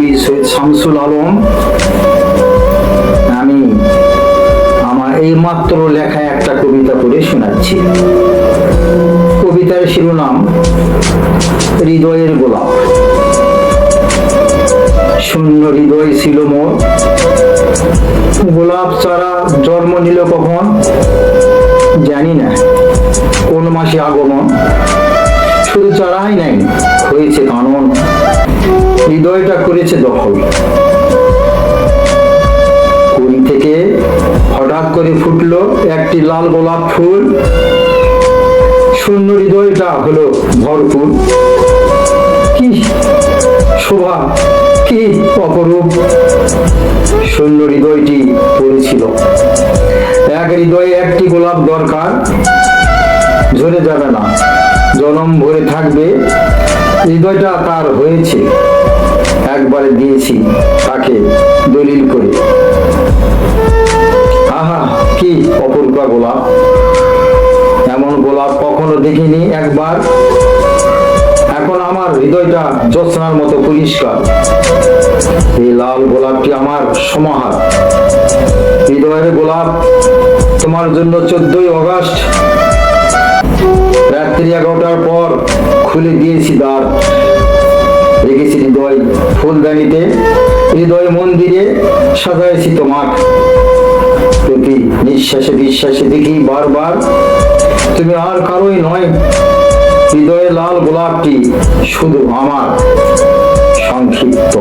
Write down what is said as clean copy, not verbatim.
কবি সৈয়দ শামসুল আলম। আমি আমার এই মাত্র লেখা একটা কবিতা পড়ে শোনাচ্ছি। কবিতার শিরোনাম হৃদয়ের গোলাপ। শূন্য হৃদয় ছিল মোর, গোলাপ চারা জন্ম নিল কখন জানি না, কোন মাসে আগমন। শুধু চারাই নাই, হয়েছে কানন, হৃদয়টা করেছে দখল। কুড়ি থেকে হঠাৎ করে ফুটলো একটি লাল গোলাপ ফুল, শূন্য হৃদয়টা হলো ভরপুর। কি শোভা, কি অপরূপ শূন্য হৃদয়টি পড়েছিল। এক হৃদয়ে একটি গোলাপ দরকার, ঝরে যাবে না, জনম ভরে থাকবে। হৃদয়টা তার হয়েছে, একবারে দিয়েছি তাকে দলিল করে। আহা কি অপরূপা গোলাপ, এমন গোলাপ কখনো দেখিনি একবার। এখন আমার হৃদয়টা জ্যোৎস্নার মতো পরিষ্কার। এই লাল গোলাপটি আমার সমাহার। হৃদয়ের গোলাপ তোমার জন্য 14ই আগস্ট রাত্রি 11টার পর খুলে দিয়েছি দ্বার। রেখেছি হৃদয় ফুলদানিতে, হৃদয় মন্দিরে সাজাইছি তোমার। প্রতি নিঃশ্বাসে বিশ্বাসে দেখি বারবার তুমি আর কারোই নয়। হৃদয়ের লাল গোলাপটি শুধু আমার। সংক্ষিপ্ত।